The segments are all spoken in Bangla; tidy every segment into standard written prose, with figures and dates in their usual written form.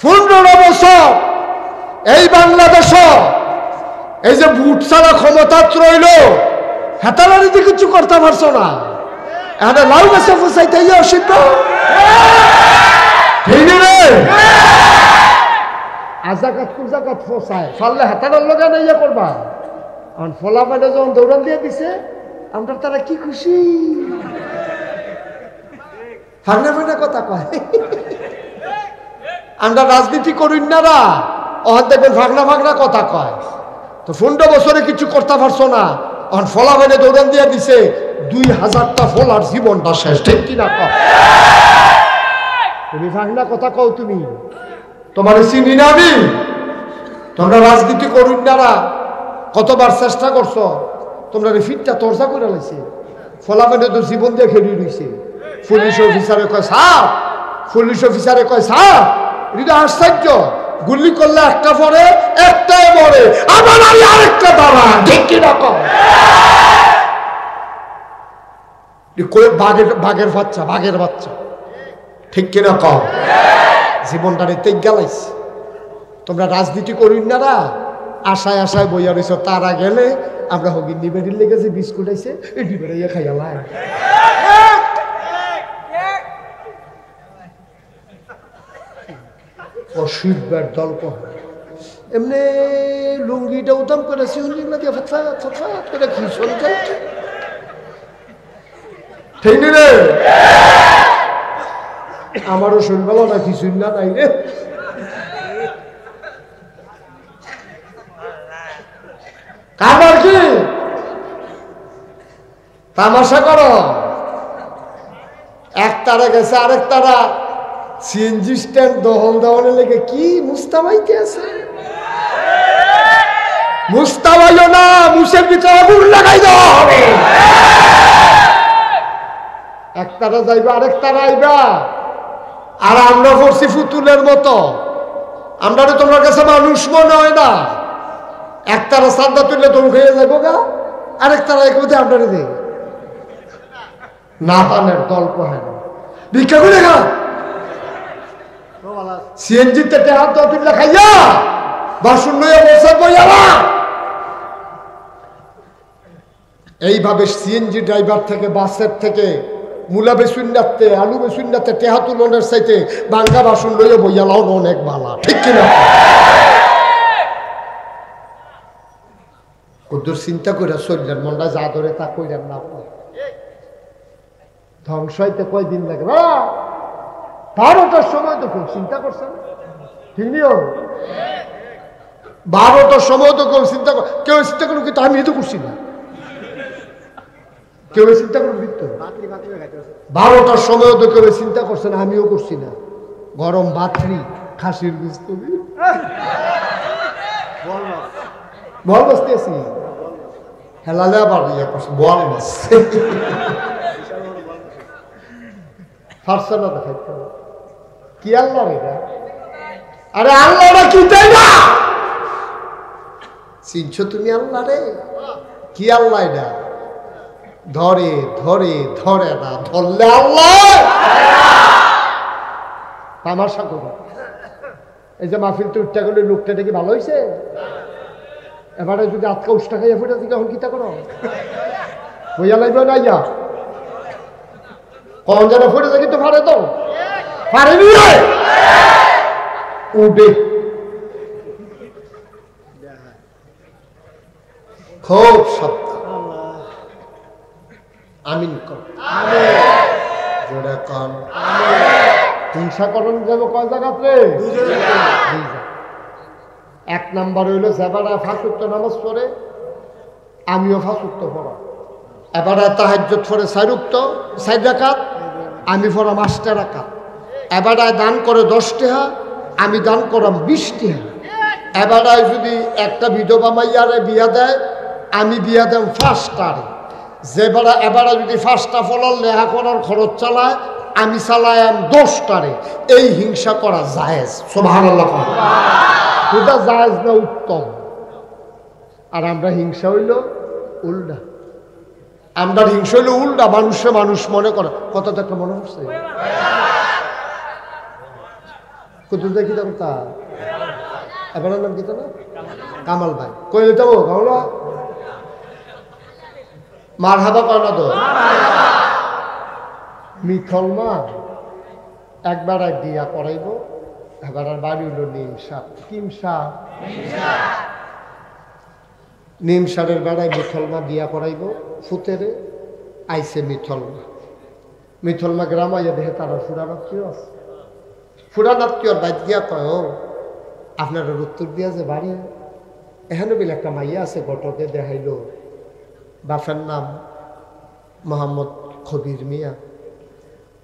15 বছর এই বাংলাদেশ এই যে বুট ছাড়া ক্ষমতা রইল, হেতালারিতে কিছু করতে পারছো না। এখন লাউ গাছে ফুসাইতে অসিদ্ধ ঠিক রে, আজাকাত কুজাকাত ফসায় ফাললে হেতালার লগে ইয়ে করবা। এখন ফলা পাইলে যখন দৌড়ান দিয়ে দিছে, আমরা তারা কি খুশি, ফাগনা ফাগনা কথা কয়। আমরা রাজনীতি করি না, অহন দেখবেন ফাগনা ফাগনা কথা কয়। তো 15 বছরে কিছু করতে পারছো না, অহন ফলা বাইরে দৌড়ান দিয়ে দিছে, 2000টা ফলার জীবনটা শেষ, ঠিক কিনা কও? তুমি ফাগনা কথা কও, তুমি তোমার চিনি না আমি। তোমরা রাজনীতি করি না, কতবার চেষ্টা করছো, তোমরা ফিটটা তরজা করে লাইছে, ফলা বাইরে তো জীবন দিয়ে খেলি রইছে। পুলিশ অফিসারে কয় সাপ, পুলিশ অফিসারে কয় সাপ, এটা আশ্চর্য, গুলি করলে একটা পরে একটাই মরে, আবার আরেকটা দাঁড়া, ঠিক কিনা কও? বাঘের বাচ্চা, বাঘের বাচ্চা, ঠিক কিনা কও? জীবনটারে তেজ গেলাইছে। তোমরা রাজনীতি করি না, আশায় আশায় বইয়া রয়েছ, তারা গেলে আমরা হগির নিবেদির লেগেছে বিস্কুট আইছে, এই নিবেড়াইয়া খাইয়ালাই। অসুখবার দল্প এমনি লুঙ্গিটা উদাম করে শিউলিগুলো দিয়ে ফটফাট ফটফাট করে খিচন যায়, ঠিক নি রে? আমারও শুনবেলা না খিচুন না নাই রে। কারবার কি তামাশা করো? এক তারা গেছে, আরেক তারা সিএনজি স্ট্যান্ড দহল দেওয়ানের লেগে কি মুস্তাবাইতে আছে। মুস্তাবাইও না, মুসের ভিতরে আগুন লাগাই দেওয়া হবে। এক তারা যাইবা, আরেক তারা আইবা, আর আমরা পড়ছি ফুতুলের মতো। আমরা তোমার কাছে মানুষ মনে হয় না। এক তারা চান্দা তুললে দৌড় খেয়ে যাইব গা, আরেক তারা এক মধ্যে আমরা দে না পানের দল পোহায় না, ভিক্ষা করে গা সিএনজিতে টেহাত তুললে খাইয়া বাসন লইয়া বসে বইয়ালা। এইভাবে সিএনজি ড্রাইভার থেকে, বাসের থেকে, মূলা বেসুন্ডাতে, আলু বেসুন্ডাতে টেহা তুলনের চাইতে বাঙ্গা বাসন লইয়া বইয়ালাও অনেক ভালা, ঠিক কিনা? কদ্দুর চিন্তা করে চললেন, মনটা যা ধরে তা কইলেন না। ধ্বংস হইতে কয়দিন লাগে না? 12টার সময় তো খুব চিন্তা করছেন, ঠিক নিও? 12টার সময় তো কেউ চিন্তা কর, কেউ চিন্তা করুন, কিন্তু আমি তো করছি না। কেউ চিন্তা করুন, 12টার সময় তো কেউ চিন্তা করছে না, আমিও করছি না। গরম বাতরি, খাসির বিস্তরি, বল বসতে আছি, হেলালে আবার বল মাছ ফার্সা না দেখাইতে কি আল্লাহ রে? আরে আল্লাহরা কি তাই না? চিনছো তুমি আল্লাহ রে? কি আল্লাহ এটা? ধরে ধরে ধরে না, ধরলে আল্লাহ তামাশা করো। এই যে মাহফিল তো উঠতে গেলে লোকটা দেখি ভালো হয়েছে, এবারে যদি আটকা উষ্টা খাইয়া ফুটে দিকে এখন কিতা করো? বইয়া লাগবে না, ইয়া কখন যেন ফুটে থাকি তো ফাড়ে, তো ফাড়েনি উঠে খুব শব্দ। আমিন কর, জোরে কর। হিংসা করণ যাবো কয় জায়গাতে? 2 জায়গা। 1 নাম্বার হইল যেবারা 5 ওয়াক্ত নামাজ পড়ে, আমিও 5 ওয়াক্ত পড়া। এবারে তাহাজ্জুদ পড়ে 4 রাকাত, আমি পড়াম 8 রাকাত। এবারে দান করে 10 টাকা, আমি দান করাম 20 টাকা। এবারে যদি একটা বিধবা মাইয়ারে বিয়া দেয়, আমি বিয়া দেম 5টারে। যেবারে এবারে যদি 5টা ফলার লেহা করার খরচ চালায়, আমি চালায়াম 10টারে। এই হিংসা করা জায়েজ, সুবহানাল্লাহ। এটা জায়েজ না, উত্তম। আর আমরা হিংসা হইল উল্টা, আমরা হিংসা হইল উল্টা। মানুষে মানুষ মনে করে, কত একটা মনে হচ্ছে কুতুব কি দাম তা এবার নাম কি না কামাল ভাই কইলে যাবো কামলা মার হাবা কয় না তো মিথল মা একবার এক দিয়া করাইব এবার আর বাড়ি হইল নিম সারের বেড়ায় মিথল মা বিয়া করাইব ফুতেরে আইসে মিথল মা গ্রাম আইয়া দেখে তারা ফুরানাত্মীয় আছে ফুরানাত্মীয়র বাইক গিয়া কয় আপনার উত্তর দিয়া যে বাড়ি এখানে বিলে একটা মাইয়া আছে গটকে দেখাইল বাপের নাম মোহাম্মদ খবির মিয়া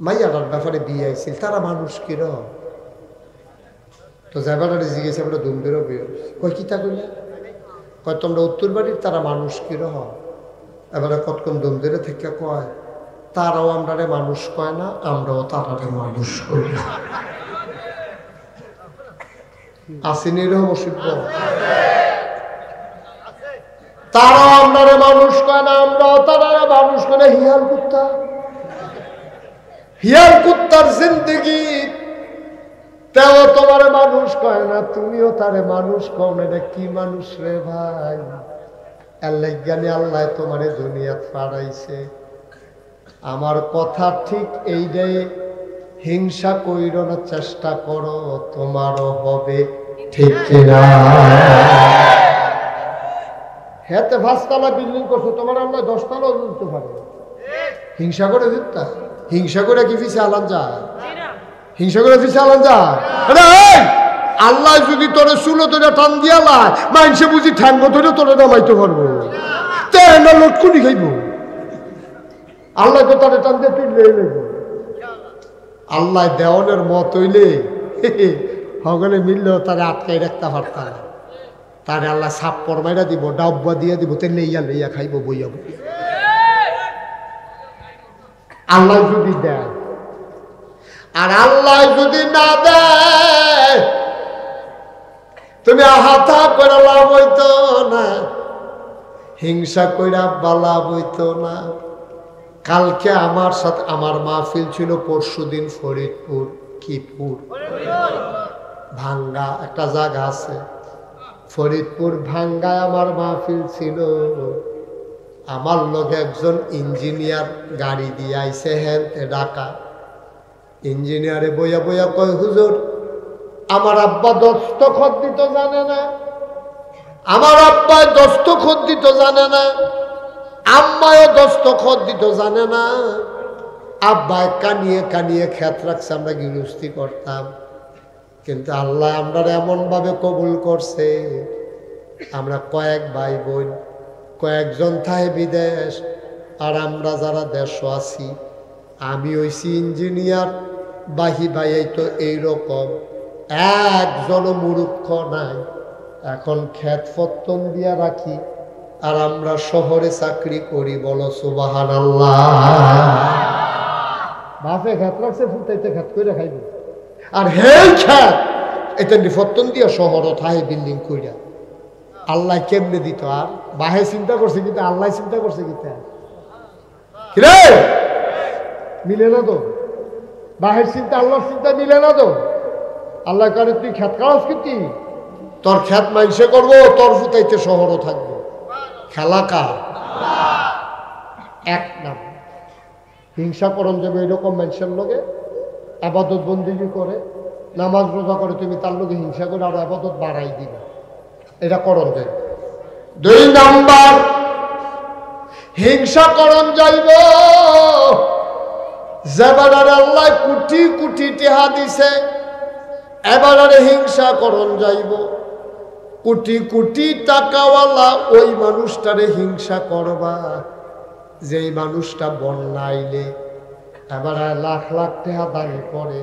মাইয়াটার ব্যাপারে বিয়ে আইছিল তারা মানুষ কির তো যাবারে জিজ্ঞেস আমরা দুমদেরও বিয়ে কয় কিতা কইলে কয় তোমরা উত্তর বাড়ির তারা মানুষ কির এবারে কতক্ষণ দুমদেরে থেকে কয় তারাও আমরারে মানুষ কয় না আমরাও তারারে মানুষ করি না আসেনি এরকম অসিদ্ধ তারাও আমরারে মানুষ কয় না আমরাও তারারে মানুষ কয় না হিয়াল কুত্তার জিন্দগি তেও তোমার মানুষ কয় না তুমিও তারে মানুষ কও না এটা কি মানুষ রে ভাই আল্লাহ জ্ঞানী আল্লাহ তোমারে দুনিয়াত পাঠাইছে আমার কথা ঠিক এইটাই হিংসা কইর না চেষ্টা করো তোমারও হবে ঠিক কিনা হেতে 5 তলা বিল্ডিং করছো তোমার আল্লাহ 10 তলাও দিতে পারে হিংসা করে দিতা হিংসা করে কি পিছে আলান যায় হিংসা করে পিছে আলান যায় আল্লাহ যদি তোরে চুলো তোরে টান দিয়া লাই মানুষে বুঝি ঠ্যাঙ্গ ধরে তোরে নামাইতে পারবো তেনা লটকুনি খাইব আল্লাহ তো তারে টান দিয়ে তুই লেই নেব আল্লাহ দেওয়ানের মত হইলে হগলে মিললেও তারে আটকাই রাখতে পারতাম তারে আল্লাহ সাপ পরমাইরা দিব ডাব্বা দিয়ে দিব তে লইয়া লইয়া খাইব বইয়া বইয়া আল্লাহ যদি দেয় আর আল্লাহ যদি না দেয় তুমি আহাতা করে লাভ হইতো না হিংসা কইরা লাভ হইতো না কালকে আমার সাথে আমার মাহফিল ছিল পরশুদিন ফরিদপুর কিপুর ভাঙ্গা একটা জায়গা আছে ফরিদপুর ভাঙ্গায় আমার মাহফিল ছিল আমার লগে একজন ইঞ্জিনিয়ার গাড়ি দিয়ে আইসে হেনতে ঢাকা ইঞ্জিনিয়ারে বইয়া বইয়া কয় হুজুর আমার আব্বা দস্তখত দিত জানে না আমার আব্বা দস্তখত দিত জানে না আম্মাও দস্তখত দিত জানে না আব্বা কানিয়ে কানিয়ে খেত রাখছে আমরা গৃহস্থী করতাম কিন্তু আল্লাহ আমরা এমন ভাবে কবুল করছে আমরা কয়েক ভাই বোন কয়েকজন থাকে বিদেশ আর আমরা যারা দেশ আছি আমি হইছি ইঞ্জিনিয়ার বাহি ভাই তো এইরকম একজনও মূর্খ নাই এখন ক্ষেত ফত্তন দিয়া রাখি আর আমরা শহরে চাকরি করি বলো সুবহানাল্লাহ বাপে ক্ষেত রাখছে ফুটাইতে ক্ষেত করে খাইব আর হে ক্ষেত এটা নিফত্তন দিয়া শহরও থাকে বিল্ডিং কইরা আল্লাহ কেমনে দিত আর বাহে চিন্তা করছে কিন্তু আল্লাহ চিন্তা করছে কিতা কিরে মিলে না তো বাহের চিন্তা আল্লাহর চিন্তা মিলে না তো আল্লাহ করে তুই খেত কাজ কি তোর খেত মাইসে করবো তোর ফুটাইতে শহরও থাকবো খেলা কার এক নাম হিংসা করন যাবে এরকম মানুষের লোকে আবাদত বন্দিগি করে নামাজ রোজা করে তুমি তার লোকে হিংসা করে আরো আবাদত বাড়াই দিবে এটা করণ যাইব 2 নাম্বার হিংসা করণ যাইব যেবারে আল্লাহ কোটি কোটি টাকা দিছে এবারে হিংসা করণ যাইব কোটি কোটি টাকাওয়ালা ওই মানুষটারে হিংসা করবা যেই মানুষটা বন্যাইলে এবারে লাখ লাখ টাকা দান করে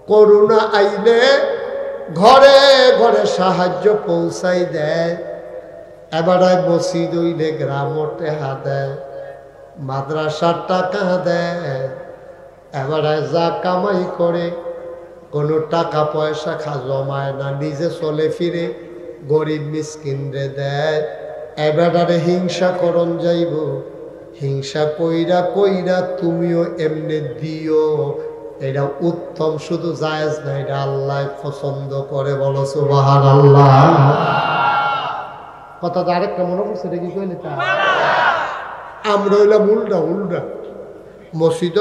করোনা আইলে ঘরে ঘরে সাহায্য পৌঁছাই দেয় এবারে মসজিদ হইলে গ্রামও টেহা দেয় মাদ্রাসার টাকা দেয় এবারে যা কামাই করে কোনো টাকা পয়সা জমায় না নিজে চলে ফিরে গরিব মিসকিনরে দেয় এবারে হিংসা করণ যাইব হিংসা কইরা কইরা তুমিও এমনি দিও এটা উত্তম, শুধু জায়েজ না, এটা আল্লাহ পছন্দ করে। বলো সুবহানাল্লাহ। কথা তো আরেকটা মনে পড়ছে, এটা কি কইলে তা আমরা হইলাম উল্টা উল্টা। মসজিদ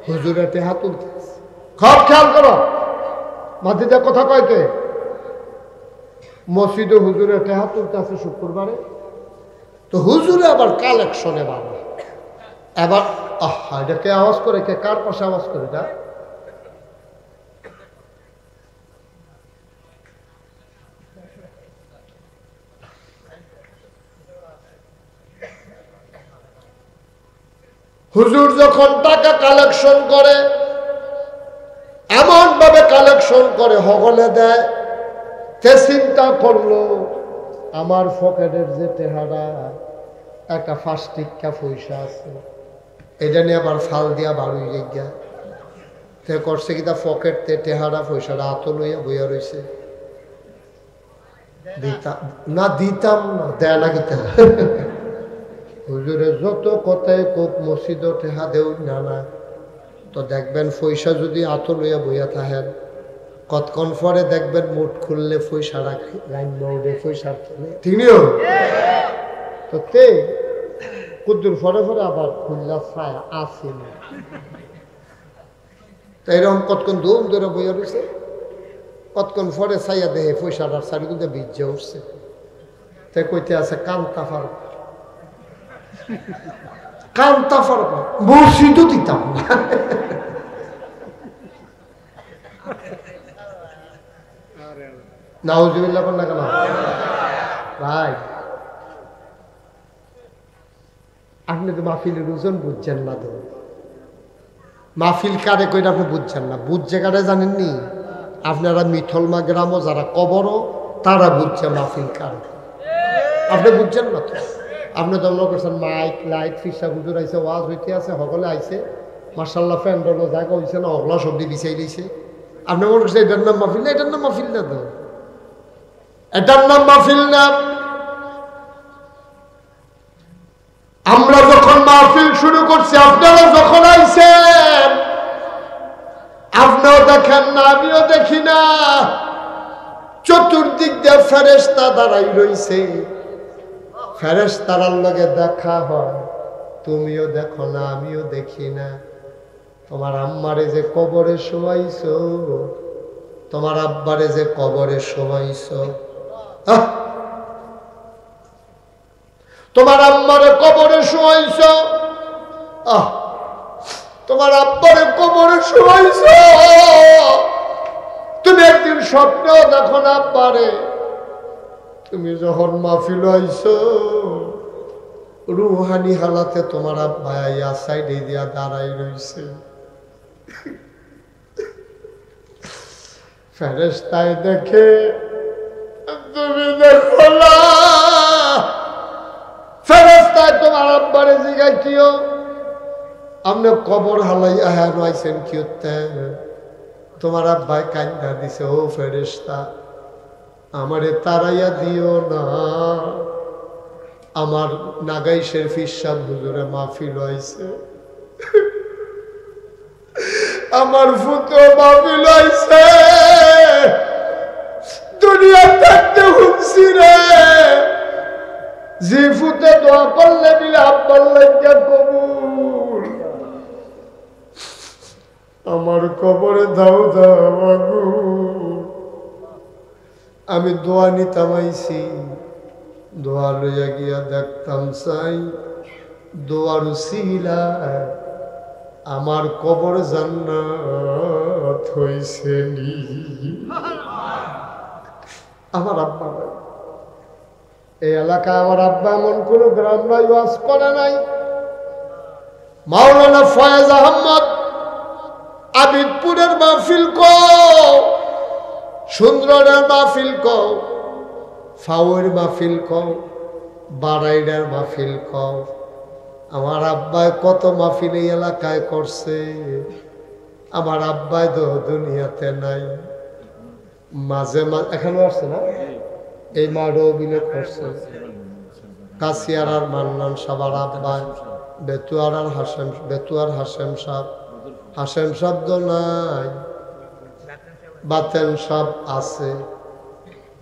হুজুরেতে হাত তুলতে, খুব খেয়াল করো, মাঝে কথা কয়কে মসজিদে হুজুরের টেহা তুলতে আছে শুক্রবারে, তো হুজুরে আবার কালেকশনে বাবা এবার এটা কে আওয়াজ করে, কে কার পাশে আওয়াজ করে? এটা হুজুর যখন টাকা কালেকশন করে এমন ভাবে কালেকশন করে হগলে দেয়, তে চিন্তা করলো আমার পকেটের যে টেহারা একটা ফাস্টিকা পয়সা আছে, এটা নিয়ে আবার ফাল দিয়া বাড়ুই গিয়া তে করছে কি তা পকেট তে টেহারা পয়সাটা হাত লইয়া বইয়া রয়েছে। দিতাম না, দেয় না কিতা হুজুরে যত কথায় কোক মসজিদ টেহা দেউ না না, তো দেখবেন পয়সা যদি হাত লইয়া বইয়া থাকেন, কতক্ষণ পরে দেখবেন মুঠ খুললে পয়সা রাখে লাইন মৌড়ে পয়সা তিনিও তো তে কুদ্দুর পরে পরে আবার খুললা ছায়া আসে না। তাই এরকম কতক্ষণ ধুম ধরে বইয়া রয়েছে, কতক্ষণ পরে ছাইয়া দেহে পয়সাটার চারিদিকে ভিজে উঠছে। তাই কইতে আছে কান্তা ফারুক, কান্তা ফারুক মসজিদও দিতাম না। নাউজুবিল্লাহ বল না কেন ভাই? আপনি তো মাহফিলের ওজন বুঝছেন না, তো মাহফিল কারে কইরা আপনি বুঝছেন না, বুঝছে কারে জানেননি? আপনারা মিথলমা গ্রামও যারা কবরও তারা বুঝছে মাহফিল কার, আপনি বুঝছেন না তো। আপনি তো মনে করছেন মাইক লাইট ফিসা হুজুর আইসে, ওয়াজ হইতে আছে, সকলে আইসে, মার্শাল্লাহ ফ্যান্ডলো জায়গা হয়েছে না, অগলা সবজি বিছাই দিয়েছে। আপনি মনে করছেন এটার নাম মাহফিল না, এটার নাম মাহফিল না, তো এটার নাম মাহফিল না। আমরা যখন মাহফিল শুরু করছি, আপনারা যখন আইছেন, আপনিও দেখেন না, আমিও দেখি না, চতুর্দিক দিয়ে ফেরেশতা দাঁড়াই রইছে, ফেরেশতার লগে দেখা হয়, তুমিও দেখো না, আমিও দেখি না। তোমার আম্মারে যে কবরে শোয়াইছো, তোমার আব্বারে যে কবরে শোয়াইছো, তোমার আম্মারে কবরে শোয়াইছো, তোমার আব্বারে কবরে শোয়াইছো, তুমি একদিন স্বপ্নেও দেখো না আব্বারে। তুমি যখন মাহফিল আইছো, রুহানি হালাতে তোমার আব্বা আইয়া সাইডে দিয়া দাঁড়াই রইছে, ফেরেশতায় দেখে, তুমি দেখো না। ফেরেশতায় তোমার আব্বারে জিগাই কিও, আপনি কবর হালাই আহান আইছেন কি হতে? তোমার আব্বাই কান্না দিছে, ও ফেরেশতা আমারে তারাইয়া দিও না, আমার নাগাইশের ফিসাব হুজুরে মাহফিল হইছে, আমার ফুতো মাহফিল হইছে, দুনিয়া থাকতে হুঁসি রে, যে ফুতে দোয়া করলে বিলে আব্বার লাগিয়া কবুল, আমার কবরে দাও দাও আগুন। আমি দোয়া নিতাম আইছি, দোয়া লইয়া গিয়া দেখতাম চাই, দোয়ার উসিলায় আমার কবর জান্নাত হইছে নি। আমার আব্বা নাই এই এলাকায়, আমার আব্বা এমন কোন গ্রাম নাই ওয়াজ করে নাই। মাওলানা ফয়েজ আহমদ আবিদপুরের মাহফিল কও, সুন্দরের মাহফিল কও, ফাউর মাহফিল কও, বারাইডার মাহফিল কও, আমার আব্বায় কত মাহফিল এই এলাকায় করছে। আমার আব্বাই তো দুনিয়াতে নাই, মাঝে মাঝে এখানে আসছে না, এই মাঠও অভিনয় করছে। কাশিয়ার আর মান্নান সাবার আব্বাই, বেতুয়ার হাসেম সাহ, হাসেম শব্দ নাই, বাতেন সব আছে,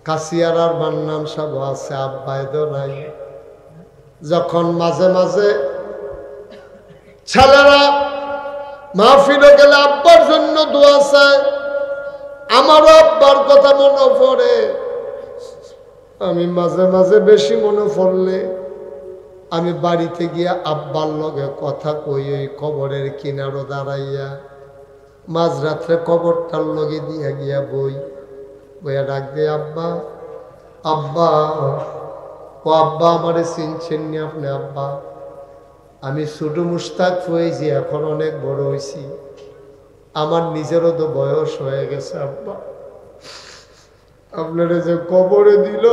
কাশিয়ার আর বান্নান সব আছে, আব্বায়দ নাই। যখন মাঝে মাঝে ছেলেরা মাহফিলে গেলে আব্বার জন্য দোয়া চায়, আমারও আব্বার কথা মনে পড়ে। আমি মাঝে মাঝে বেশি মনে পড়লে আমি বাড়িতে গিয়া আব্বার লগে কথা কই, ওই কবরের কিনারো দাঁড়াইয়া মাঝরাত্রে কবরটার লগে দিয়া গিয়া বই বইয়া ডাক দিয়ে, আব্বা আব্বা, ও আব্বা আমারে চিনছেন নি আপনি? আব্বা আমি ছোট মুস্তাক হয়েছি, এখন অনেক বড় হয়েছি, আমার নিজেরও তো বয়স হয়ে গেছে। আব্বা আপনারা যে কবরে দিল,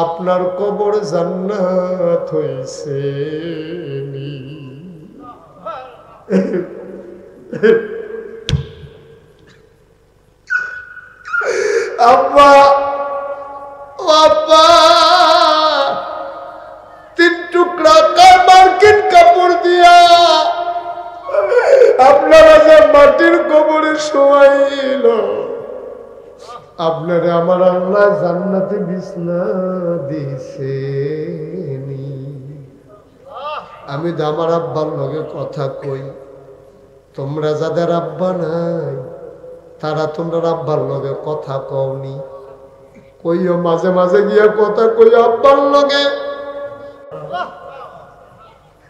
আপনার কবর জান্নাত হয়েছে। আব্বা আব্বা, 3 টুকরা মার্কিন কাপড় দিয়া আপনারা যে মাটির কবরে শোয়াইল, আপনারে আমার আল্লাহ জান্নাতে বিছনা দিছে। আমি তো আমার আব্বার লগে কথা কই, তোমরা যাদের আব্বা নাই তারা তোমরা আব্বার লগে কথা কওনি, কইও মাঝে মাঝে গিয়া কথা কই আব্বার লগে।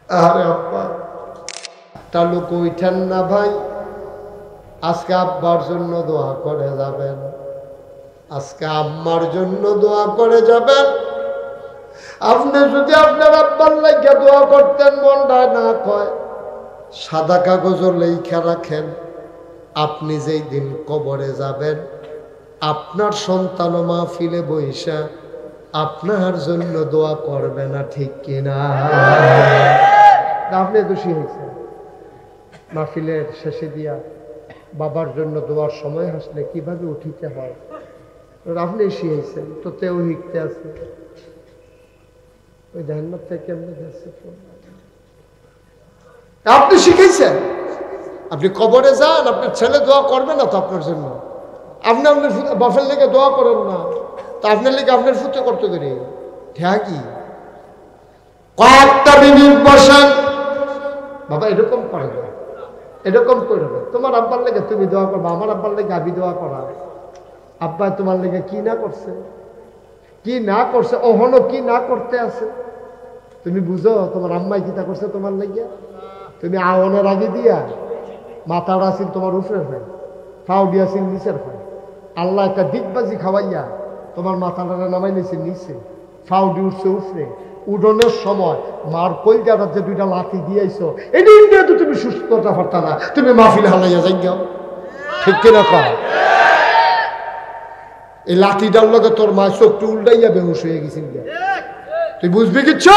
আরে আব্বা একটা লোক উঠেন না ভাই, আজকে আব্বার জন্য দোয়া করে যাবেন, আজকে আম্মার জন্য দোয়া করে যাবেন। আপনি যদি আপনার আব্বার লাগিয়া দোয়া করতেন, মনটা না কয়, সাদা কাগজও লেখা রাখেন, আপনি যেই দিন কবরে যাবেন আপনার সন্তান মাহফিলে বইসা আপনার জন্য দোয়া করবে না, ঠিক কিনা? আপনি দোষী হয়েছেন, মাহফিলের শেষে দিয়া বাবার জন্য দোয়ার সময় আসলে কিভাবে উঠিতে হয় আপনি শিখেছেন, তো তেও শিখতে আছে। ওই ধান্নার থেকে কেমনে গেছে, আপনি শিখেছেন। আপনি কবরে যান, আপনার ছেলে দোয়া করবে না তো আপনার জন্য, আপনি আপনার বাপের লেগে দোয়া করেন না, তা আপনার লেগে আপনার ফুটে করতে দেরি ঠিকই। কয়েকটা মিনিট বসেন, বাবা এরকম করে না, এরকম করে না, তোমার আব্বার লেগে তুমি দোয়া করবা, আমার আব্বার লেগে আমি দোয়া করা। আব্বা তোমার লেগে কি না করছে, কি না করছে, ওহনো কি না করতে আছে, তুমি বুঝো তোমার আম্মাই কি তা করছে তোমার লেগে? তুমি আওয়ানের আগে দিয়া মাথার আসিল তোমার উপরে হয়, ফাউ দিয়াছিল নিচের হয়, আল্লাহ একটা দিকবাজি খাওয়াইয়া তোমার মাথাটা নামাই নিয়েছে নিচে, ফাউ দি উঠছে উপরে। উডনের সময় মার কলজাটা যে 2টা লাথি দিয়েছো, এটি ইন্ডিয়া তো তুমি সুস্থতা পারতা না, তুমি মাহফিল হালাইয়া যাই যাও, ঠিক কিনা কর? এই লাঠিটার লগে তোর মা চোখটা উল্টাইয়া বেহুশ হয়ে গেছিল, তুই বুঝবি কিচ্ছু?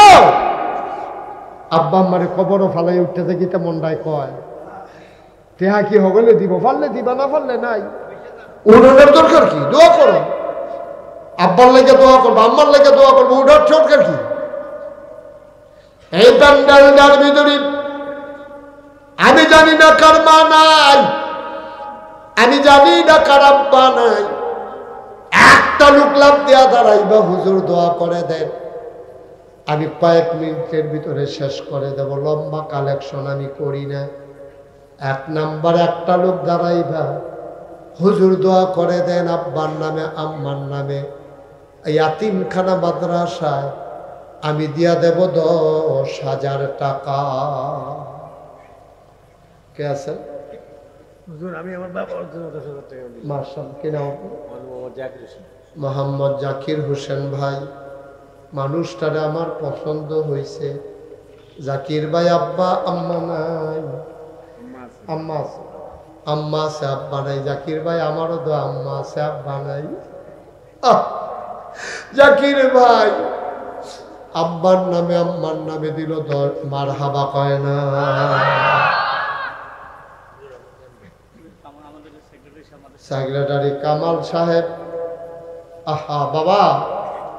আব্বা আম্মারে কবরও ফালাই উঠতে থাকি তা মন্ডায় কয়, তেহা কি হগলে দিব, পারলে দিবা, না পারলে নাই। উড়নের দরকার কি? দোয়া করো, আব্বার লেগে দোয়া করবো, আম্মার লেগে দোয়া করবো, উড়ার দরকার কি? এই প্যান্ডালটার ভিতরে আমি জানি না কার মা নাই, আমি জানি না কার আব্বা নাই, একটা লোক লাভ দেয়া দাঁড়াইবা, হুজুর দোয়া করে দেন, আমি কয়েক মিনিটের ভিতরে শেষ করে দেব, লম্বা কালেকশন আমি করি না। 1 নাম্বার একটা লোক দাঁড়াইবা, হুজুর দোয়া করে দেন আব্বার নামে আম্মার নামে, ইয়াতিমখানা মাদ্রাসায় আমি দিয়া দেব 10,000 টাকা। কে আছেন? হুজুর আমি আমার বাবার জন্য 10,000 টাকা দিই। মাশাআল্লাহ, কি নাম? মোহাম্মদ জাকির হোসেন। মোহাম্মদ জাকির হোসেন ভাই, মানুষটারে আমার পছন্দ হয়েছে। জাকির ভাই আব্বা আম্মা নাই? আম্মা আছে, আম্মা আছে, আব্বা নাই। জাকির ভাই আমারও তো আম্মা আছে, আব্বা নাই। জাকির ভাই আব্বার নামে আম্মার নামে দিল, মারহাবা কয় না? সেক্রেটারি কামাল সাহেব, আহা বাবা,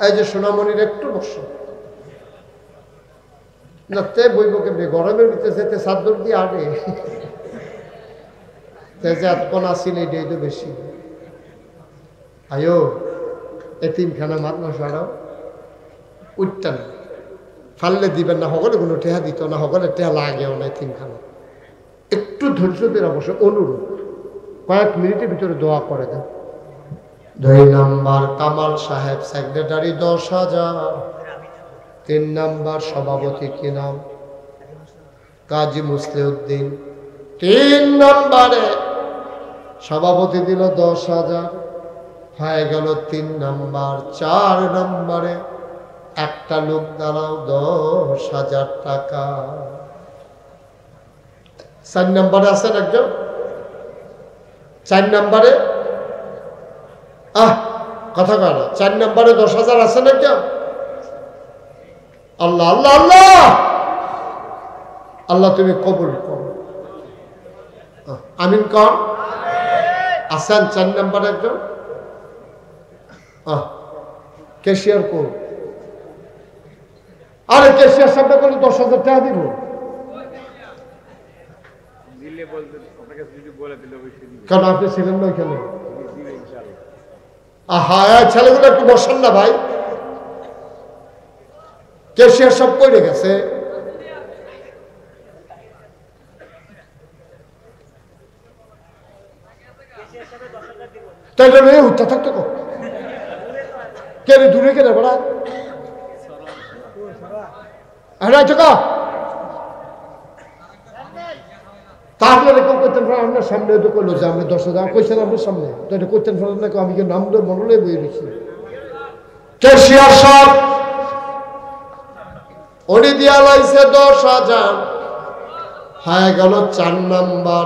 এই যে সোনামণির একটু বসো, না তে বইব কেমনি গরমের ভিতরে যেতে চাদর দিয়ে আনে যে এতক্ষণ আসিল এটাই তো বেশি আয়ো এতিমখানা মাদ্রাসারাও উঠতেন ফাললে দিবেন না সকলে কোনো টেহা দিত না সকলে টেহা লাগেও না এতিমখানা একটু ধৈর্য দিয়ে অবশ্য অনুরোধ কয়েক মিনিটের ভিতরে দোয়া করে দেন 2 নম্বর কামাল সাহেব সেক্রেটারি 10,000 3 নম্বর সভাপতি কি নাম কাজী মুসলিউদ্দিন 3 নম্বরে সভাপতি দিল 10,000 হয়ে গেল 3 নম্বর 4 নম্বরে একটা লোক দাঁড়াও 10,000 টাকা 4 নম্বরে আছেন একজন 4 নম্বরে কথা কয় না 4 নম্বরে 10,000 আছেন একজন আল্লাহ আল্লাহ আল্লাহ আল্লাহ তুমি কবুল করো আমিন কর আছেন 4 নম্বরে একজন ক্যাশিয়ার কোন আরে ক্যাশিয়ার সামনে করলে 10,000 টাকা দিব কেন আপনি ছিলেন না ওইখানে ছেলেগুলো একটু বসান না ভাই ক্যাশিয়ার সব পড়ে গেছে তাই উঠতে থাকতো কে দূরে কেন বড়া তাহলে এরকম করতেন আপনার সামনে তো করলো যে আপনি 10,000 কইছেন আপনার সামনে তো এটা করতেন না আমি কি নাম ধরে মনে বই রেখেছি ক্যাশিয়ার সব উনি দিয়া লাইছে 10,000 হয়ে গেল 4 নম্বর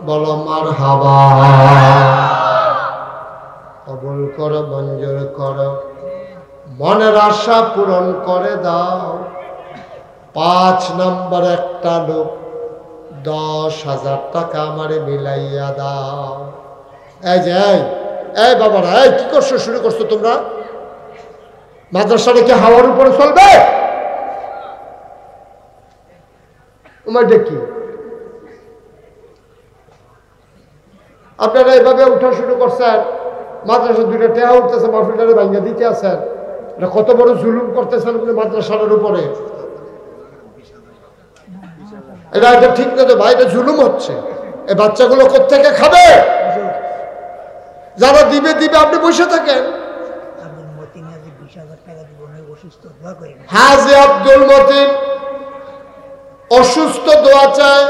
বলো মারহাবা কবুল করো মঞ্জুর করো মনের আশা পূরণ করে দাও 5 নম্বর একটা লোক 10,000 টাকা আমারে মিলাইয়া দাও এই যে এই বাবারা এই কি করছো শুরু করছো তোমরা মাদ্রাসাটা কি হাওয়ার উপরে চলবে তোমার কি আপনারা এইভাবে উঠা শুরু করছেন মাদ্রাসা 2টা টেহা উঠতেছে মাহফিলটারে ভাঙ্গা দিতে আছেন এটা কত বড় জুলুম করতেছেন আপনি মাদ্রাসার উপরে এটা ঠিক না তো ভাই এটা জুলুম হচ্ছে এই বাচ্চাগুলো কোত্থেকে খাবে যারা দিবে আপনি বসে থাকেন হাজি আব্দুল মতিন অসুস্থ দোয়া চায়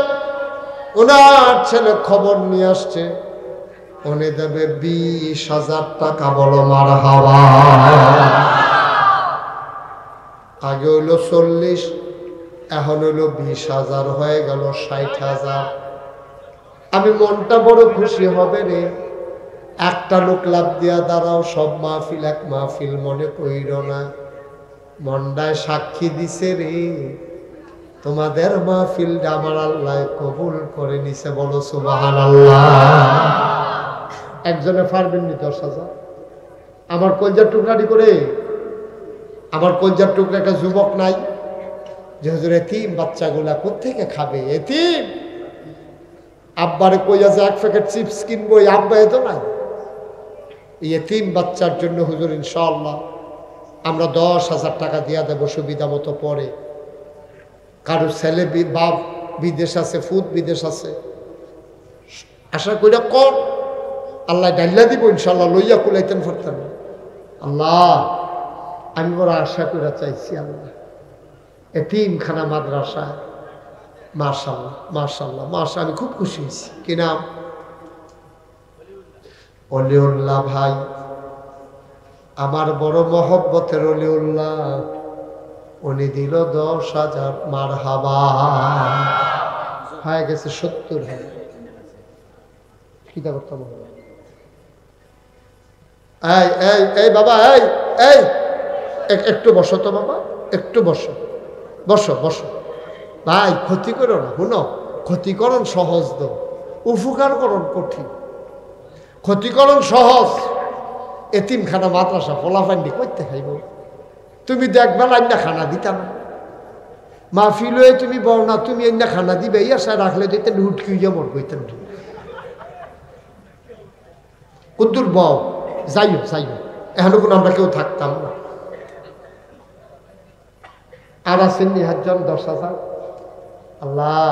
ওনার ছেলে খবর নিয়ে আসছে উনি দেবে 20,000 টাকা বলো মারহাবা আগে হইলো 40 এখন হইলো 20,000 হয়ে গেল 60,000 আমি মনটা বড় খুশি হবে রে একটা লোক লাভ দিয়া দাঁড়াও সব মাহফিল এক মাহফিল মনে কইর না মন্ডায় সাক্ষী দিছে রে তোমাদের মাহফিলটা আমার আল্লাহ কবুল করে নিছে বলো সুবহানাল্লাহ একজনে পারবেন নি 10,000 আমার কলজার টুকরাটি করে আমার কলজার টুকরা একটা যুবক নাই যে হুজুর এতিম বাচ্চাগুলা কোত্থেকে খাবে এতিম আব্বারে কইয়া যে 1 প্যাকেট চিপস কিনবো আব্বা এত নাই এতিম বাচ্চার জন্য হুজুর ইনশাআল্লাহ আমরা 10,000 টাকা দিয়া দেবো সুবিধা মতো পরে কারো ছেলে বাপ বিদেশ আছে ফুদ বিদেশ আছে আশা কইরা কর আল্লাহ ডাল্লা দিব ইনশাআল্লাহ লইয়া কুলাইতেন পারতেন আল্লাহ আমি বড় আশা করে চাইছি আল্লাহ এতিমখানা মাদ্রাসা মাশাআল্লাহ মাশাআল্লাহ মাশাআল্লাহ আমি খুব খুশি হয়েছি কি নাম অলিউল্লাহ ভাই আমার বড় মহব্বতের অলিউল্লাহ উনি দিল 10,000 মারহাবা হয়ে গেছে 70 কিটা করতে হবে এই বাবা এই একটু বসো তো বাবা একটু বসো বসো বসো ভাই ক্ষতি করো না শুনো ক্ষতিকরণ সহজ তো উপকারকরণ কঠিন ক্ষতিকরণ সহজ এতিমখানা মাদ্রাসা ফলাফান্ডি করতে খাইব তুমি দেখবা লাইন না খানা দিতা না মাহফিল হয়ে তুমি বল না, তুমি এনে খানা দিবে এই আশা রাখলে দিতে হুটকি মর কইতেন কুদ্দুর বউ যাইও যাইও, এখন কোনো আমরা কেউ থাকতাম না। আর আছেন 10,000 আল্লাহ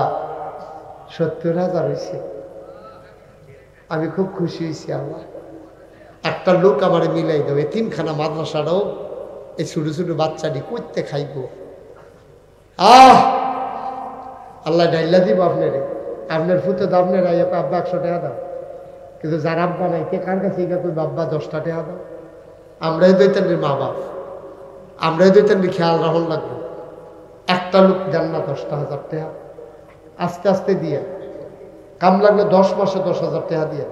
70,000 হয়েছে। আমি খুব খুশি হয়েছি আল্লাহ। একটা লোক আমার মিলাই দেবে, 3খানা মাদ্রাসাটাও এই ছোট ছোট বাচ্চাটি করতে খাইব। আল্লাহ ডাইলা দিব আপনারে, আপনার ফুতে তো আপনার আব্বা 100 টাকা দাও, কিন্তু যার আব্বা নাই কে কার কাছে কই বাব্বা 10টা টাকা দাও। আমরাই দইতেন মা বাপ, আমরাই দইতেন খেয়াল রাখুন লাগবে। একটা লোক দেন না 10,000 টাকা, আস্তে আস্তে দিয়ে কাম লাগলে 10 মাসে 10,000 টাকা দিয়ে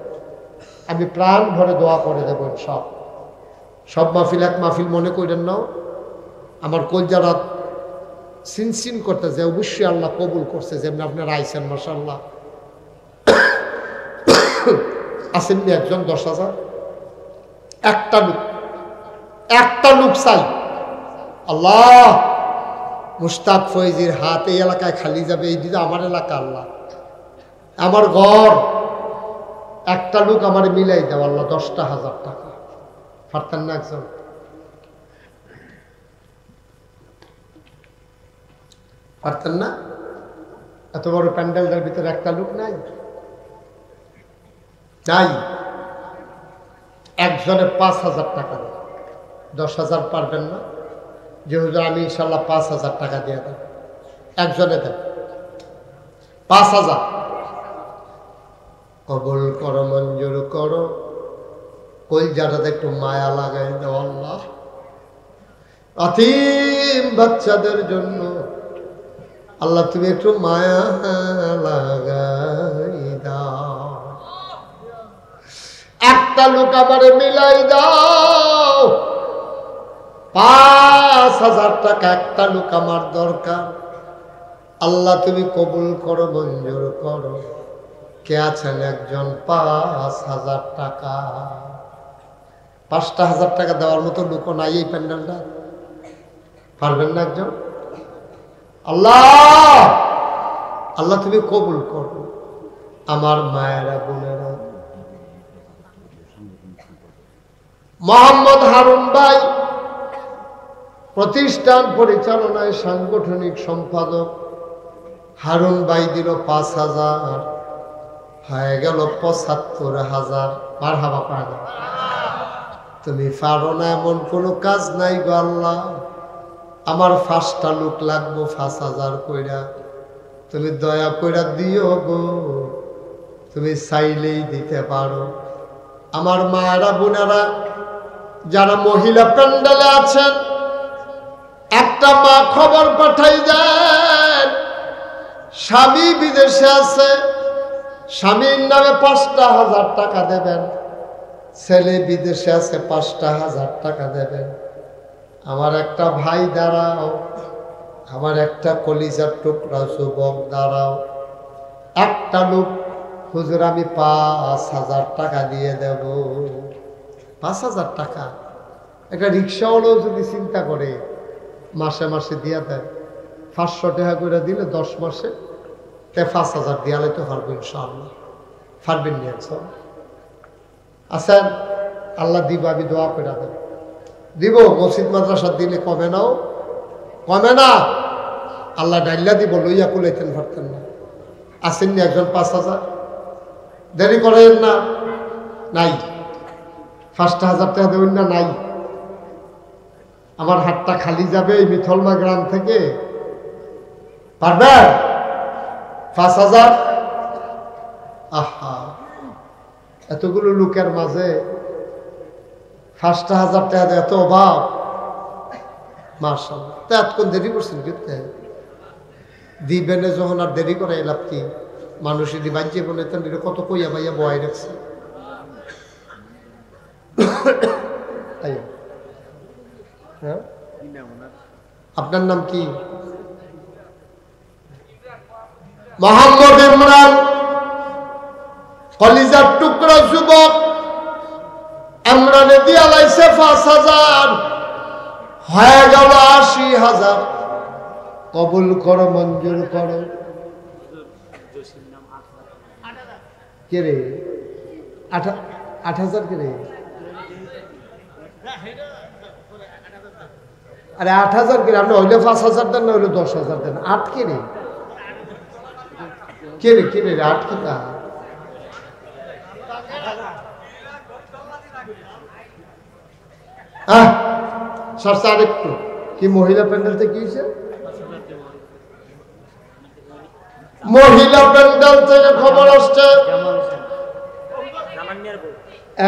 আমি প্রাণ ভরে দোয়া করে দেবো। সব মাহফিল এক মাহফিল মনে করেন নাও। আমার কলজা রাত সিনসিন করতে যে অবশ্যই আল্লাহ কবুল করছে, যেমনি আপনারা আইসেন মাশাআল্লাহ। আসেননি একজন 10,000, একটা লোক চাই। আল্লাহ মুশতাক ফয়েজির হাত এই এলাকায় খালি যাবে, এই দিকে আমার এলাকা আল্লাহ, আমার ঘর। একটা লোক আমার মিলাই দাও আল্লাহ 10,000 টাকা। পারতেন না একজন? পারতেন না? এত বড় প্যান্ডেলটার ভিতরে একটা লোক নাই? নাই। একজনে 5,000 টাকা দেয়। 10,000 পারবেন না? যে হুজুর আমি ইনশাল্লাহ 5,000 টাকা দিয়ে দেব। একজনে দেন 5,000। কবুল করো, মঞ্জুর করো, কলজাটাতে একটু মায়া লাগাই দাও আল্লাহ। অতীম বাচ্চাদের জন্য আল্লাহ তুমি একটু মায়া লাগাই দাও। একটা লোক আমারে মিলাই দাও 5,000 টাকা। একটা লোক আমার দরকার আল্লাহ তুমি কবুল করো, মঞ্জুর করো। কে আছেন একজন 5,000 টাকা? 5,000 টাকা দেওয়ার মতো লোক নাই এই প্যান্ডেলটা। পারবেন না একজন? আল্লাহ আল্লাহ তুমি কবুল করো। আমার মায়েরা বোনেরা, মোহাম্মদ হারুন ভাই প্রতিষ্ঠান পরিচালনায় সাংগঠনিক সম্পাদক। হারুন ভাই দিল 5,000, হয়ে গেল 75,000। মারহাবা পাড়া। তুমি পারো না এমন কোনো কাজ নাই গো আল্লাহ। আমার 5টা লোক লাগবো 5,000 কইরা, তুমি দয়া কইরা দিও গো। তুমি চাইলেই দিতে পারো। আমার মায়েরা বোনেরা যারা মহিলা প্যান্ডেলে আছেন, একটা মা খবর পাঠাই দেন স্বামী বিদেশে আছে, স্বামীর নামে 5,000 টাকা দেবেন। ছেলে বিদেশে আছে 5,000 টাকা দেবেন। আমার একটা ভাই দাঁড়াও, আমার একটা কলিজার টুকরা যুবক দাঁড়াও। একটা লোক হুজুর আমি 5,000 টাকা দিয়ে দেব। 5,000 টাকা একটা রিক্সাওয়ালাও যদি চিন্তা করে মাসে মাসে দিয়ে দেয়, 500 টাকা করে দিলে 10 মাসে 5,000 দিয়ালে তো পারবো ইনশাআল্লাহ। পারবেন নি একজন? আছেন? আল্লাহ দিব, আমি দোয়া করে দেব। দিব মসজিদ মাদ্রাসা দিলে কমে নাও, কমে না। আল্লাহ ডাইল্লা দিব, লইয়া কুলাইতেন পারতেন না। আসেননি একজন 5,000? দেরি করেন না। নাই 5,000 টাকা দেবেন না? নাই। আমার হাতটা খালি যাবে এই মিথলমা গ্রাম থেকে। পারবেন? 5,000? আহা, এতগুলো লোকের মাঝে 5,000 টাকা এত অভাব। মাশাআল্লাহ। তা এতক্ষণ দেরি করছেন কিন্তু দিবেন যখন আর দেরি করে লাভ কি? মানুষের বাজ্যে বলে কত কইয়া বাইয়া বয়াই রাখছে। হ্যাঁ, আপনার নাম কি? মোহাম্মদ ইমরান, কলিজার টুকরা যুবক। ইমরানে দিয়া লাইছে 5,000, হয়ে গেল 80,000। কবুল করো, মঞ্জুর করো। কে রে? 8,000 কে রে? আরে 8,000 কে? আপনি হইলে 5,000 দেন, না হইলে 10,000 দেন। 8 কে রে? কে রে? কে রে? 8 কি তা? সরষা আরেকটু কি মহিলা প্যান্ডেলতে কি হয়েছে? মহিলা প্যান্ডেল থেকে খবর আসছে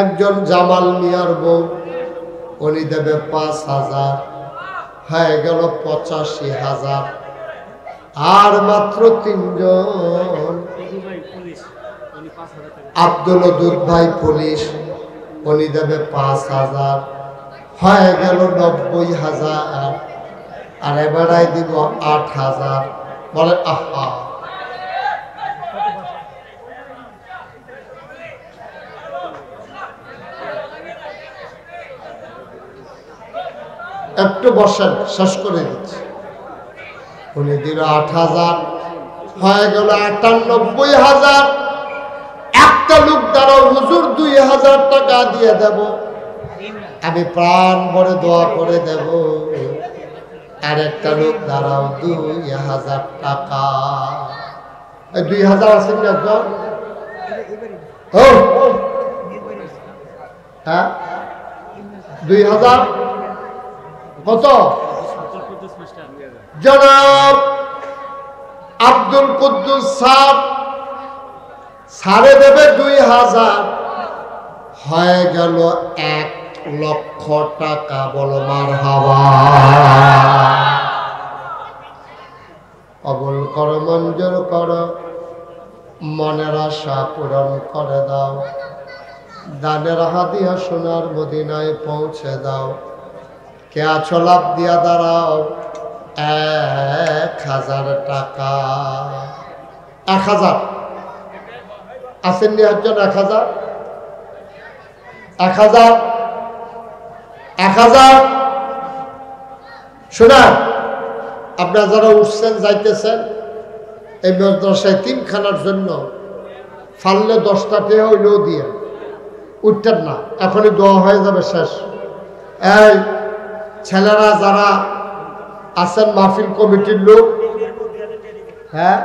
একজন জামাল মিয়ার বউ, উনি দেবে 5,000, হয়ে গেল 85,000। আর মাত্র 3 জন। আব্দুল ওদুদ ভাই পুলিশ, উনি দেবে 5,000, হয়ে গেল 90,000। আর এবারে দিব 8,000। বলে আহা, একটু বসেন, শেষ করে দিচ্ছি। উনি দিল 8,000, হয়ে গেল 98,000। একটা লোক দাঁড়াও, হুজুর 2,000 টাকা দিয়ে দেব, আমি প্রাণ ভরে দোয়া করে দেব। আর একটা লোক দাঁড়াও, 2,000 টাকা। 2,000 আছেন একজন? হ্যাঁ, 2,000 কত? জনাব আব্দুল কুদ্দুস স্যার, সারে দেবে 2,000, হয়ে গেল 1,00,000 টাকা। বলো মারহাবা। কবুল করো, মঞ্জুর করো, মনের আশা পূরণ করে দাও। দানের হাদিয়া সোনার মদিনায় পৌঁছে দাও। কে আছো লাভ দিয়া দাঁড়াও। 1,000 টাকা। 1,000 আসেননি একজন? 1,000 1,000 1,000। শোনান, আপনারা যারা উঠছেন যাইতেছেন এই মাদ্রাসায় 3 খানার জন্য, ফাললে 10টা টেহা হইলেও দিয়ে উঠতেন না। এখনই দোয়া হয়ে যাবে শেষ। এই ছেলেরা যারা আছেন, মাহফিল কমিটির লোক, হ্যাঁ,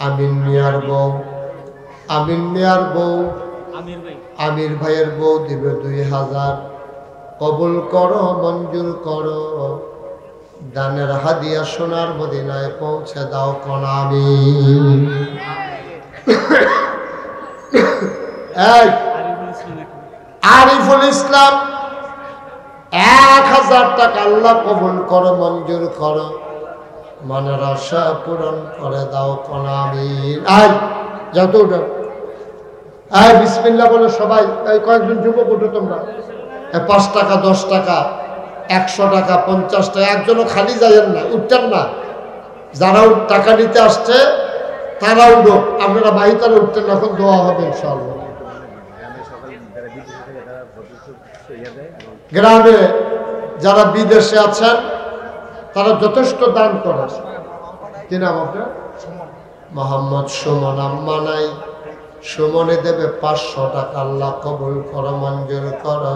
আমিন মিয়ার বউ, আমিন মিয়ার বউ, আমির ভাইয়ের বউ দিবে 2,000। কবুল করো, মঞ্জুর করো, দানের হাদিয়া সোনার মদিনায় পৌঁছে দাও। কোন আমিন। এই আরিফুল ইসলাম 1,000 টাকা। আল্লাহ কবুল করো, মঞ্জুর করো, মনের আশা পূরণ করে দাও। কোন আমিন। আয় যত উঠো, আয় বিসমিল্লাহ বলে সবাই। এই কয়েকজন যুবক উঠো তোমরা। 5 টাকা, 10 টাকা, 100 টাকা, 50 টাকা, একজনও খালি যাইয়েন না, উঠতেন না। যারা টাকা নিতে আসছে তারা উঠো, আপনারা বাহিতারা উঠতেন না। এখন দোয়া হবে ইনশাআল্লাহ। গ্রামে যারা বিদেশে আছেন তারা যথেষ্ট দান করে। কি নাম আপনার? মোহাম্মদ সুমন। আম্মা নাই, সুমনে দেবে 500 টাকা। আল্লাহ কবুল করো, মঞ্জুর করো,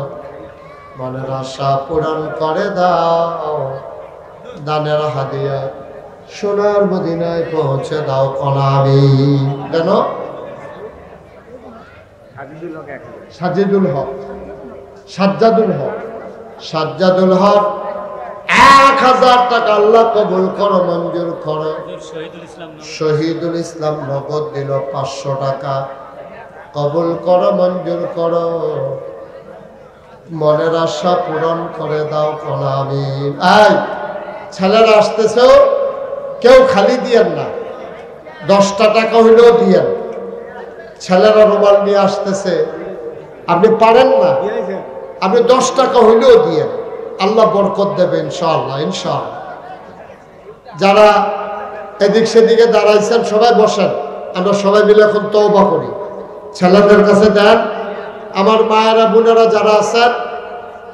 মনের আশা পূরণ করে দাও। দানের হাদিয়া সোনার মদিনায় পৌঁছে দাও। কোন আমিন। কেন? সাজিদুল হক, সাজ্জাদুল হক, সাজ্জাদুল হক 1,000 টাকা। আল্লাহ কবুল করো, মঞ্জুর করো। শহীদুল ইসলাম নগদ দিল 500 টাকা। কবুল করো, মঞ্জুর করো, মনের আশা পূরণ করে দাও। কোন আমিন। এই ছেলেরা আসতেছে, কেউ খালি দিয়েন না, 10টা টাকা হইলেও দিয়েন। ছেলেরা রুমাল নিয়ে আসতেছে, আপনি পারেন না, আপনি 10 টাকা হইলেও দিয়েন। আল্লাহ বরকত দেবে ইনশাআল্লাহ, ইনশাআল্লাহ। যারা এদিক সেদিকে দাঁড়াইছেন সবাই বসেন, আমরা সবাই মিলে এখন তওবা করি। ছেলেদের কাছে দেন। আমার মায়েরা বোনেরা যারা আছেন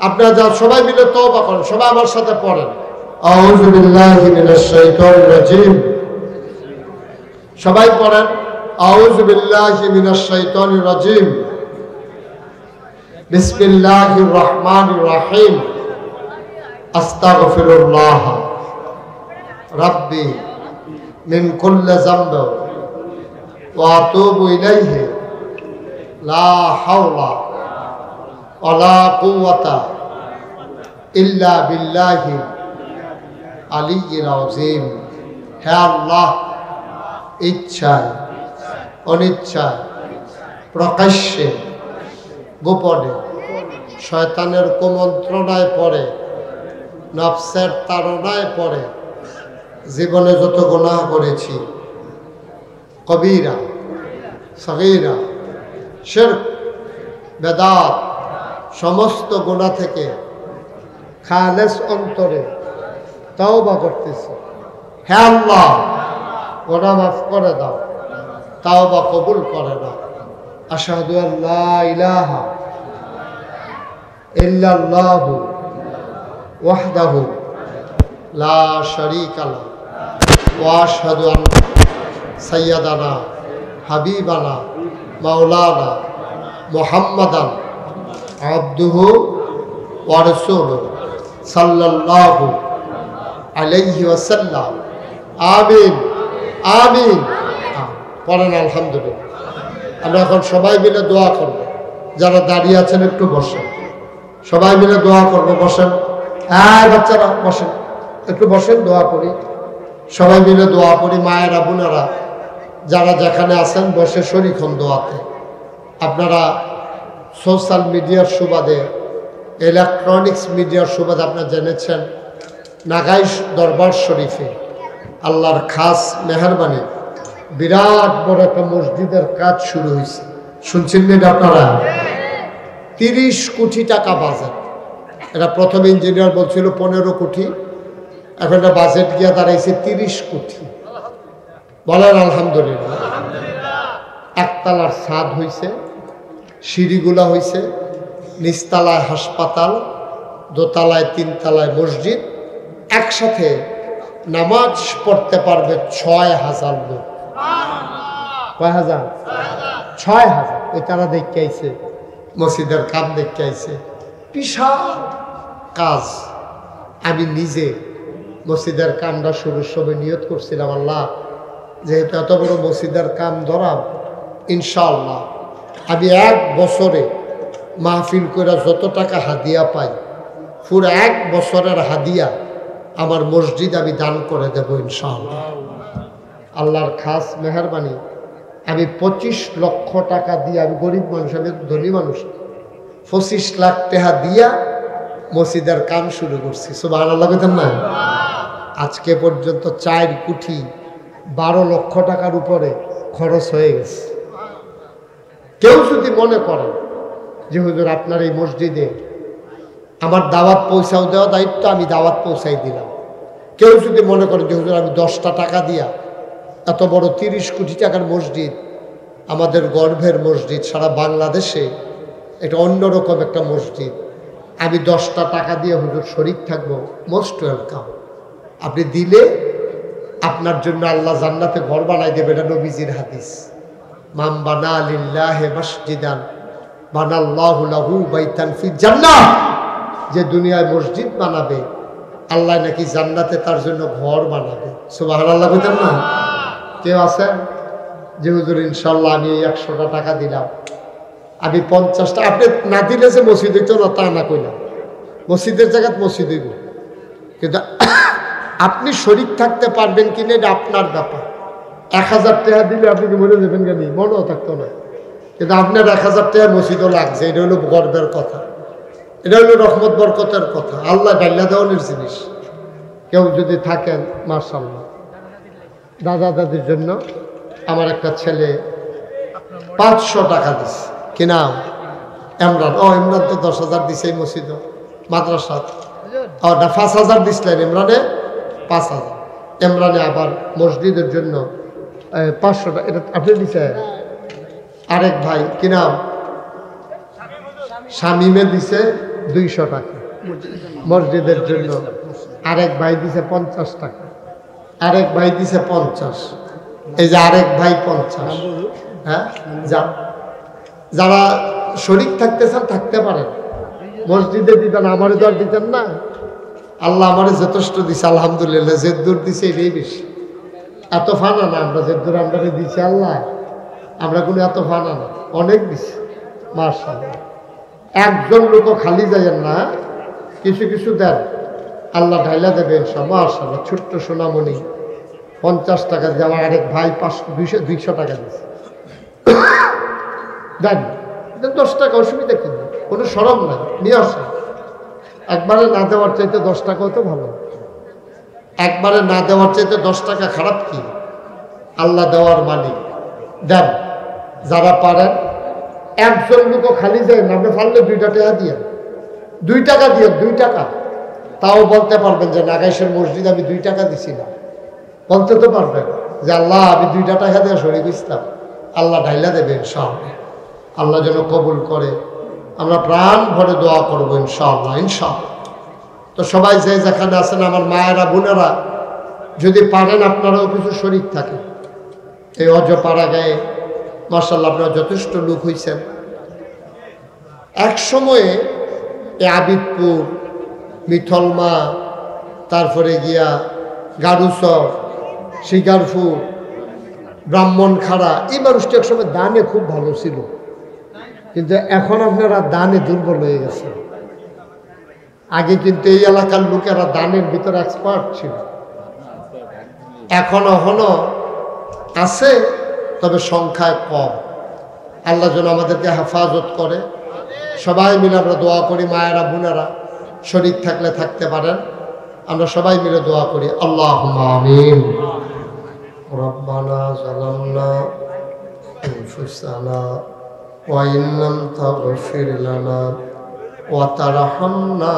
আপনারা যা সবাই মিলে তওবা করেন। সবাই আমার সাথে পড়েন, আউযু বিল্লাহি মিনাশ শাইতানির রাজীম। সবাই পড়েন আউযু বিল্লাহি মিনাশ শাইতানির রাজীম। বিসমিল্লাহির রহমানির রহিম। আস্তাগফিরুল্লাহ রাব্বি মিন কুল্লি যামব ওয়া আতুবু ইলাইহি লা হাওলা ওয়ালা কুওয়াতা ইল্লা বিল্লাহি আলিয়্যিল আযীম। হে আল্লাহ, ইচ্ছায় অনিচ্ছায় প্রকাশ্যে গোপনে শয়তানের কুমন্ত্রণায় পড়ে নফসের তাড়নায় পড়ে জীবনে যত গুনাহ করেছি, কবিরা সগীরা শিরক বেদাত সমস্ত গুনাহ থেকে খালেস অন্তরে তওবা করতেছি। হে আল্লাহ, গুনাহ মাফ করে দাও, তওবা কবুল করে দাও। আশহাদু আল্লা ইলাহা ইল্লাল্লাহু ওয়াহদাহু লা শারীকা লাহু ওয়া আশহাদু আন্না সাইয়্যিদানা হাবিবানা মাওলানা মুহাম্মাদান আবদুহু ওয়া রাসূলুহু সাল্লাল্লাহু আলাইহি ওয়াসাল্লাম। আমিন আমিন। পড়েন আলহামদুলিল্লাহ। আমরা এখন সবাই মিলে দোয়া করব। যারা দাঁড়িয়ে আছেন একটু বসেন, সবাই মিলে দোয়া করব। বসেন, হ্যাঁ বাচ্চারা বসেন, একটু বসেন, দোয়া করি। সবাই মিলে দোয়া করি। মায়েরা বোনেরা যারা যেখানে আছেন বসে শরীক হন দোয়াতে। আপনারা সোশ্যাল মিডিয়ার সুবাদে, ইলেকট্রনিক্স মিডিয়ার সুবাদে আপনারা জেনেছেন নাগাই দরবার শরীফে আল্লাহর খাস মেহরবানি বিরাট বড় একটা মসজিদের কাজ শুরু হয়েছে। শুনছেন না আপনারা? 30 কোটি টাকা বাজেট। এটা প্রথম ইঞ্জিনিয়ার বলছিল 15 কোটি, এখন এটা বাজেট গিয়া দাঁড়াইছে 30 কোটি। বলেন আলহামদুলিল্লাহ। একতলার ছাদ হয়েছে, সিঁড়িগুলা হয়েছে, নিচতলায় হাসপাতাল, দোতলায় 3 তলায় মসজিদ। একসাথে নামাজ পড়তে পারবে 6000 লোক। কয় হাজার? 6000। ওই তারা দেখতে আইছে, মসজিদের কাম দেখতে আইছে, বিশাল কাজ। আমি নিজে মসজিদের কামটা শুরুর সময় নিয়ত করছিলাম, আল্লাহ যেহেতু এত বড় মসজিদের কাম ধরাম, ইনশাআল্লাহ আমি 1 বছরে মাহফিল করে যত টাকা হাদিয়া পাই, পুরো 1 বছরের হাদিয়া আমার মসজিদ আমি দান করে দেব ইনশাআল্লাহ। আল্লাহর খাস মেহরবানি আমি 25 লক্ষ টাকা দিয়ে, আমি গরিব মানুষ, আমি ধনী মানুষ, 25 লাখ টাকা দিয়া মসজিদের কাম শুরু করছি। সুবহানাল্লাহ বলেন না? আজকে পর্যন্ত 4 কোটি 12 লক্ষ টাকার উপরে খরচ হয়ে গেছে। কেউ যদি মনে করেন যে হুজুর আপনার এই মসজিদে আমার দাওয়াত পৌঁছাও দেওয়া দায়িত্ব, আমি দাওয়াত পৌঁছাই দিলাম। কেউ যদি মনে করেন যে হুজুর আমি 10টা টাকা দিয়া এত বড় 30 কোটি টাকার মসজিদ, আমাদের গর্ভের মসজিদ, সারা বাংলাদেশে এটা অন্যরকম একটা মসজিদ, আমি 10টা টাকা দিয়ে হুজুর শরীক থাকবো, মোস্ট ওয়েলকাম। আপনি দিলে আপনার জন্য আল্লাহ জান্নাতে ঘর বানাই দেবে। এটা নবীজির হাদিস। মাম বানা লিল্লাহি মাসজিদান বানাল্লাহু লাহু বাইতান ফিল জান্নাহ। যে দুনিয়ায় মসজিদ বানাবে, আল্লাহ নাকি জান্নাতে তার জন্য ঘর বানাবে। সুবহানাল্লাহ বলেন না? কেউ আছে যে হুজুর ইনশাআল্লাহ আমি 100টা টাকা দিলাম, আমি 50টা, আপনি না দিলে যে মসজিদ হইতো না তা না কইলাম, মসজিদের জায়গায় মসজিদ হইব, কিন্তু আপনি শরীক থাকতে পারবেন কিনা এটা আপনার ব্যাপার। 1000 টাকা দিলে আপনি কি মনে দেবেন কেন? মনেও থাকতো না, কিন্তু আপনার 1000 টাকা মসজিদও লাগছে। এটা হলো গর্বের কথা, এটা হলো রহমত বরকতের কথা, আল্লাহ ডাল্লা দেওয়ানের জিনিস। কেউ যদি থাকেন মাশাআল্লাহ। দাদা দাদির জন্য আমার একটা ছেলে 500 টাকা দিছে। কি নাম? ইমরান। ও ইমরান তো 10,000 দিছে এই মসজিদ মাদ্রাসা। ও না, 5,000 দিছিলেন ইমরানে, 5,000। ইমরানে আবার মসজিদের জন্য 500 টাকা এটা আপনি দিছে। আরেক ভাই কি নাম? শামিমে দিছে 200 টাকা মসজিদের জন্য। আরেক ভাই দিছে 50 টাকা, আরেক ভাই দিছে 50, এই যে আরেক ভাই 50। হ্যাঁ, যারা শরীক থাকতে চান থাকতে পারেন, মসজিদে দিতেন, আমারে তো আর দিতেন না। আল্লাহ আমারে যথেষ্ট দিছে আলহামদুলিল্লাহ, যে দূর দিছে এটাই বেশি। এত ফানা না আমরা, যে দূর আমরা দিছি আল্লাহ, আমরা কোনো এত ফানা না, অনেক দিছি মাশাআল্লাহ। একজন লোক খালি যায়েন না, কিছু কিছু দেন, আল্লাহ ঢাইলা দেবেন সব মাশাআল্লাহ। ছোট্ট সোনামণি 50 টাকা দিয়ে, আমার আরেক ভাই 200 টাকা দিচ্ছে। দেন 10 টাকা, অসুবিধা কি, কোনো সরম নাই, নিয়ে আসে। একবারে না দেওয়ার চাইতে 10 টাকাও তো ভালো, একবারে না দেওয়ার চাইতে 10 টাকা খারাপ কি? আল্লাহ দেওয়ার মালিক, দেন যারা পারেন। একজন লোক খালি যায় না, আপনি পারলে 2 টাকা দিয়ে, 2 টাকা দিয়ে, 2 টাকা, তাও বলতে পারবেন যে নাগাইশের মসজিদ আমি 2 টাকা দিছি না, বলতে তো পারবেন যে আল্লাহ আমি 2 টাকা দিয়ে শরীর ইসলাম, আল্লাহ ঢাইলা দেবে ইনশাআল্লাহ। আল্লাহ যেন কবুল করে, আমরা প্রাণ ভরে দোয়া করবো ইনশাআল্লাহ ইনশাআল্লাহ। তো সবাই যে যেখানে আছেন আমার মায়েরা বোনেরা, যদি পারেন আপনারাও কিছু শরীক থাকে এই অজপাড়া গায়ে, মাশাআল্লাহ আপনারা যথেষ্ট লোক হয়েছেন। এক সময়ে এই আবিদপুর, মিথলমা, তারপরে গিয়া গারুসর, শিকারপুর, ব্রাহ্মণখাড়া, এই মানুষটি একসময় দানে খুব ভালো ছিল, কিন্তু এখন আপনারা দানে দুর্বল হয়ে গেছে। আগে কিন্তু এই এলাকার লোকেরা দানের ভিতরে এক্সপার্ট ছিল, এখনো আছে, তবে সংখ্যায় কম। আল্লাহ যেন আমাদেরকে হেফাজত করে। সবাই মিলে আমরা দোয়া করি, মায়েরা বোনেরা শরীক থাকলে থাকতে পারেন, আমরা সবাই মিলে দোয়া করি। আল্লাহুম্মা আমিন। রব্বানা যালামনা আনফুসানা ওয়া ইন লাম তাগফির লানা ওয়া তারহামনা